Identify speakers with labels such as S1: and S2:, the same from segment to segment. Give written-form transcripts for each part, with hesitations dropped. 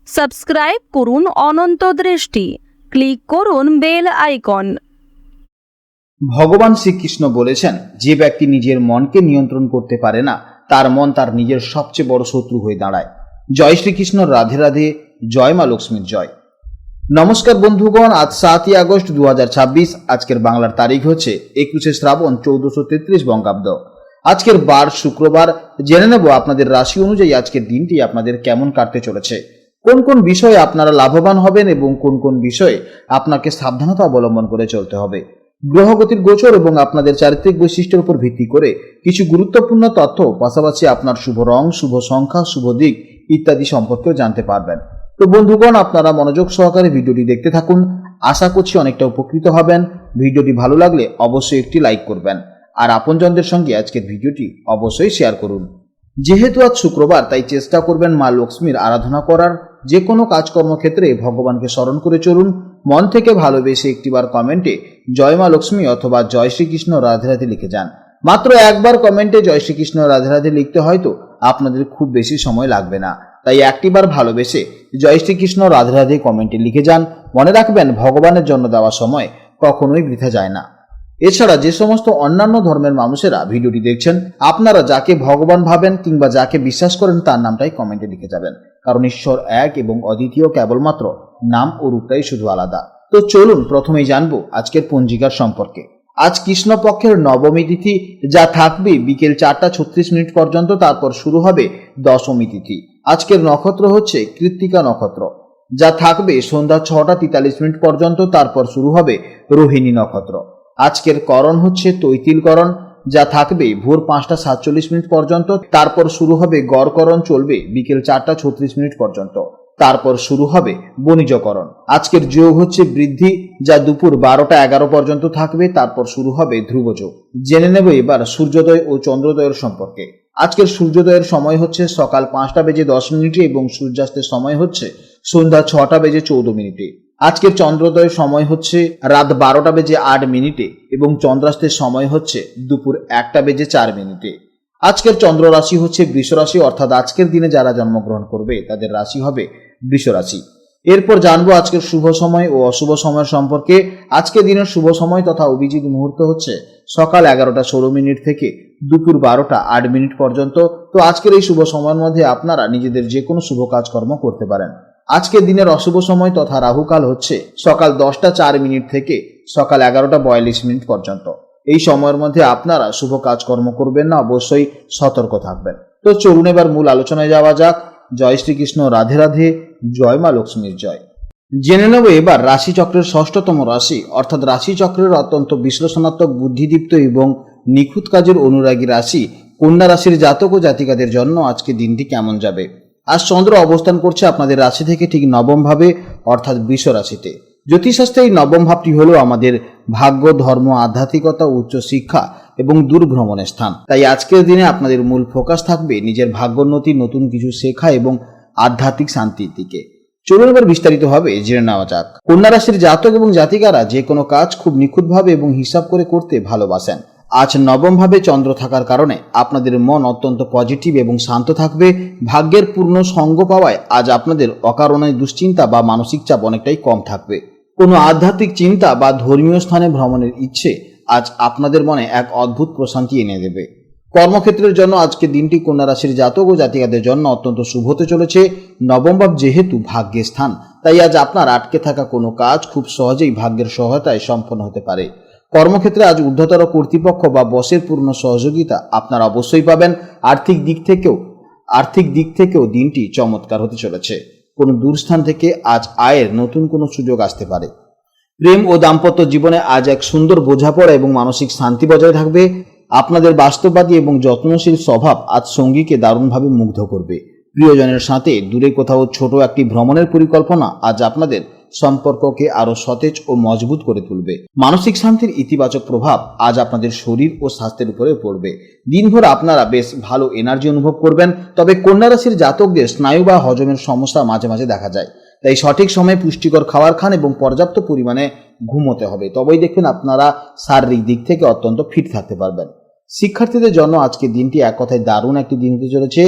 S1: Subscribe করুন অনন্ত দৃষ্টি, click করুন বেল আইকন।
S2: ভগবান শ্রীকৃষ্ণ বলেছেন, যে ব্যক্তি নিজের মনকে নিয়ন্ত্রণ করতে পারে না তার মন তার নিজের সবচেয়ে বড় শত্রু হয়ে দাঁড়ায়। জয় শ্রীকৃষ্ণ, রাধে রাধে, জয় মা লক্ষ্মীর জয়। নমস্কার বন্ধুগণ, আজ 7ই আগস্ট 2026। আজকের বাংলার তারিখ হচ্ছে 21শে শ্রাবণ 1433 বঙ্গাব্দ। আজকের বার শুক্রবার। জেনে নেব আপনাদের রাশি অনুযায়ী আজকের দিনটি আপনাদের কেমন কাটতে চলেছে, কোন কোন বিষয়ে আপনারা লাভবান হবেন এবং কোন কোন বিষয়ে আপনাকে সাবধানতা অবলম্বন করে চলতে হবে। গ্রহগতির গোচর এবং আপনাদের চারিত্রিক বৈশিষ্ট্যের উপর ভিত্তি করে কিছু গুরুত্বপূর্ণ তথ্য, পাশাপাশি আপনার শুভ রং, শুভ সংখ্যা, শুভ দিক ইত্যাদি সম্পর্কেও জানতে পারবেন। তো বন্ধুগণ, আপনারা মনোযোগ সহকারে ভিডিওটি দেখতে থাকুন। আশা করছি অনেকটা উপকৃত হবেন। ভিডিওটি ভালো লাগলে অবশ্যই একটি লাইক করবেন আর আপনজনদের সঙ্গে আজকের ভিডিওটি অবশ্যই শেয়ার করুন। যেহেতু আজ শুক্রবার, তাই চেষ্টা করবেন মা লক্ষ্মীর আরাধনা করার। যে কোনো কাজকর্ম ক্ষেত্রে ভগবানকে স্মরণ করে চলুন। মন থেকে ভালোবেসে একটিবার কমেন্টে জয় মা লক্ষ্মী অথবা জয় শ্রীকৃষ্ণ রাধে রাধে লিখে যান। মাত্র একবার কমেন্টে জয় শ্রীকৃষ্ণ রাধে রাধে লিখতে হয়তো আপনাদের খুব বেশি সময় লাগবে না, তাই একটিবার ভালোবেসে জয় শ্রীকৃষ্ণ রাধে রাধে কমেন্টে লিখে যান। মনে রাখবেন, ভগবানের জন্য দেওয়া সময় কখনোই বৃথা যায় না। এছাড়া যে সমস্ত অন্যান্য ধর্মের মানুষেরা ভিডিওটি দেখছেন, আপনারা যাকে ভগবান ভাবেন কিংবা যাকে বিশ্বাস করেন তার নামটাই কমেন্টে লিখে যাবেন, কারণ ঈশ্বর এক এবং অদ্বিতীয়, কেবলমাত্র নাম ও রূপটাই শুধু আলাদা। তো চলুন প্রথমেই জানবো আজকের পঞ্জিকার সম্পর্কে। আজ কৃষ্ণপক্ষের নবমী তিথি, যা থাকবে বিকেল 4টা 36 পর্যন্ত, তারপর শুরু হবে দশমী তিথি। আজকের নক্ষত্র হচ্ছে কৃত্তিকা নক্ষত্র, যা থাকবে সন্ধ্যা 6টা 43 পর্যন্ত, তারপর শুরু হবে রোহিণী নক্ষত্র। আজকের করণ হচ্ছে তৈতিলকরণ, যা থাকবে ভোর 5টা 47 পর্যন্ত, তারপর শুরু হবে গড়করণ, চলবে বিকেল 4টা 36 পর্যন্ত, তারপর শুরু হবে বণিজকরণ। আজকের যোগ হচ্ছে বৃদ্ধি, যা দুপুর 12টা 11 পর্যন্ত থাকবে, তারপর শুরু হবে ধ্রুবযোগ। জেনে নেব এবার সূর্যোদয় ও চন্দ্রোদয়ের সম্পর্কে। আজকের সূর্যোদয়ের সময় হচ্ছে সকাল 5টা 10 এবং সূর্যাস্তের সময় হচ্ছে সন্ধ্যা 6টা 14। আজকের চন্দ্রোদয়ের সময় হচ্ছে রাত 12টা 8 এবং চন্দ্রাস্তের সময় হচ্ছে দুপুর 1টা 4। আজকের চন্দ্র রাশি হচ্ছে বৃষ রাশি, অর্থাৎ আজকের দিনে যারা জন্মগ্রহণ করবে তাদের রাশি হবে বৃষ রাশি। এরপর জানবো আজকের শুভ সময় ও অশুভ সময়ের সম্পর্কে। আজকের দিনের শুভ সময় তথা অভিজিৎ মুহূর্ত হচ্ছে সকাল 11টা 16 থেকে দুপুর 12টা 8 পর্যন্ত। তো আজকের এই শুভ সময়ের মধ্যে আপনারা নিজেদের যে কোনো শুভ কাজকর্ম করতে পারেন। আজকের দিনের অশুভ সময় তথা রাহুকাল হচ্ছে সকাল 10টা 4 থেকে সকাল 11টা 42 পর্যন্ত। এই সময়ের মধ্যে আপনারা শুভ কাজকর্ম করবেন না, অবশ্যই সতর্ক থাকবেন। তো চলুন এবার মূল আলোচনায় যাওয়া যাক। জয় শ্রীকৃষ্ণ, রাধে রাধে, জয় মা লক্ষ্মীর জয়। জেনে নেব এবার রাশিচক্রের 6ষ্ঠতম রাশি, অর্থাৎ রাশিচক্রের অত্যন্ত বিশ্লেষণাত্মক, বুদ্ধিদীপ্ত এবং নিখুঁত কাজের অনুরাগী রাশি কন্যা রাশির জাতক ও জাতিকাদের জন্য আজকে দিনটি কেমন যাবে। আজ চন্দ্র অবস্থান করছে আপনাদের রাশি থেকে ঠিক নবম ভাবে, অর্থাৎ বৃষ রাশিতে। জ্যোতিষশাস্ত্রে এই নবম ভাবটি হলো আমাদের ভাগ্য, ধর্ম, আধ্যাত্মিকতা, উচ্চ শিক্ষা এবং দূরভ্রমণের স্থান। তাই আজকের দিনে আপনাদের মূল ফোকাস থাকবে নিজের ভাগ্যোন্নতি, নতুন কিছু শেখা এবং আধ্যাত্মিক শান্তির দিকে। চলুন এবার বিস্তারিতভাবে জেনে নেওয়া যাক। কন্যা রাশির জাতক এবং জাতিকারা যে কোনো কাজ খুব নিখুঁতভাবে এবং হিসাব করে করতে ভালোবাসেন। আজ নবম ভাবে চন্দ্র থাকার কারণে আপনাদের মন অত্যন্ত পজিটিভ এবং শান্ত থাকবে। ভাগ্যের পূর্ণ সঙ্গ পাওয়ায় আজ আপনাদের অকারণে দুশ্চিন্তা বা মানসিক চাপ অনেকটাই কম থাকবে। কোনো আধ্যাত্মিক চিন্তা বা ধর্মীয় স্থানে ভ্রমণের ইচ্ছে আজ আপনাদের মনে এক অদ্ভুত প্রশান্তি এনে দেবে। কর্মক্ষেত্রের জন্য আজকের দিনটি কন্যা রাশির জাতক ও জাতিকাদের জন্য অত্যন্ত শুভ হতে চলেছে। নবম ভাব যেহেতু ভাগ্যের স্থান, তাই আজ আপনার আটকে থাকা কোনো কাজ খুব সহজেই ভাগ্যের সহায়তায় সম্পন্ন হতে পারে। কর্মক্ষেত্রে আজ ঊর্ধ্বতর কর্তৃপক্ষ বা বসের পূর্ণ সহযোগিতা আপনারা অবশ্যই পাবেন। আর্থিক দিক থেকেও দিনটি চমৎকার হতে চলেছে। কোনো দূরস্থান থেকে আজ আয়ের নতুন কোনো সুযোগ আসতে পারে। প্রেম ও দাম্পত্য জীবনে আজ এক সুন্দর বোঝাপড়া এবং মানসিক শান্তি বজায় থাকবে। আপনাদের বাস্তববাদী এবং যত্নশীল স্বভাব আজ সঙ্গীকে দারুণভাবে মুগ্ধ করবে। প্রিয়জনের সাথে দূরে কোথাও ছোট একটি ভ্রমণের পরিকল্পনা আজ আপনাদের সম্পর্ককে আরো সতেজ ও মজবুত করে তুলবে। মানসিক শান্তির ইতিবাচক প্রভাব আজ আপনাদের শরীর ও স্বাস্থ্যের উপরে পড়বে। দিনভর আপনারা বেশ ভালো এনার্জি অনুভব করবেন। তবে কন্যা রাশির জাতকদের স্নায়ু বা হজমের সমস্যা মাঝে মাঝে দেখা যায়, তাই সঠিক সময়ে পুষ্টিকর খাবার খান এবং পর্যাপ্ত পরিমাণে ঘুমোতে হবে। তবেই দেখবেন আপনারা শারীরিক দিক থেকে অত্যন্ত ফিট থাকতে পারবেন। শিক্ষার্থীদের জন্য আজকের দিনটি এক কথায় দারুণ একটি দিন হতে চলেছে।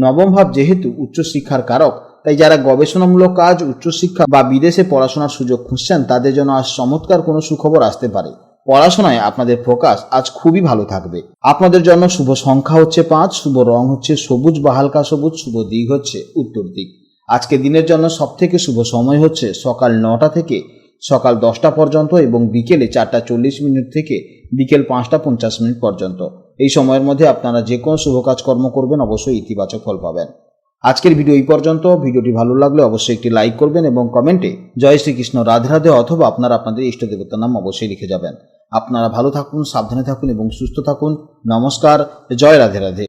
S2: নবম ভাব যেহেতু উচ্চশিক্ষার কারক, তাই যারা গবেষণামূলক কাজ, উচ্চশিক্ষা বা বিদেশে পড়াশোনার সুযোগ খুঁজছেন তাদের জন্য আজ চমৎকার কোনো সুখবর আসতে পারে। পড়াশোনায় আপনাদের ফোকাস আজ খুবই ভালো থাকবে। আপনাদের জন্য শুভ সংখ্যা হচ্ছে 5, শুভ রং হচ্ছে সবুজ বা হালকা সবুজ, শুভ দিক হচ্ছে উত্তর দিক। আজকে দিনের জন্য সবথেকে শুভ সময় হচ্ছে সকাল 9টা থেকে সকাল 10টা পর্যন্ত এবং বিকেলে 4:40 থেকে বিকেল 5:50 পর্যন্ত। এই সময়ের মধ্যে আপনারা যে কোনো শুভ কাজকর্ম করবেন অবশ্যই ইতিবাচক ফল পাবেন। আজকের ভিডিও এই পর্যন্ত। ভিডিওটি ভালো লাগলে অবশ্যই একটি লাইক করবেন এবং কমেন্টে জয় শ্রীকৃষ্ণ, রাধে রাধে অথবা আপনারা আপনাদের ইষ্ট দেবতার নাম অবশ্যই লিখে যাবেন। আপনারা ভালো থাকুন, সাবধানে থাকুন এবং সুস্থ থাকুন। নমস্কার, জয় রাধে রাধে।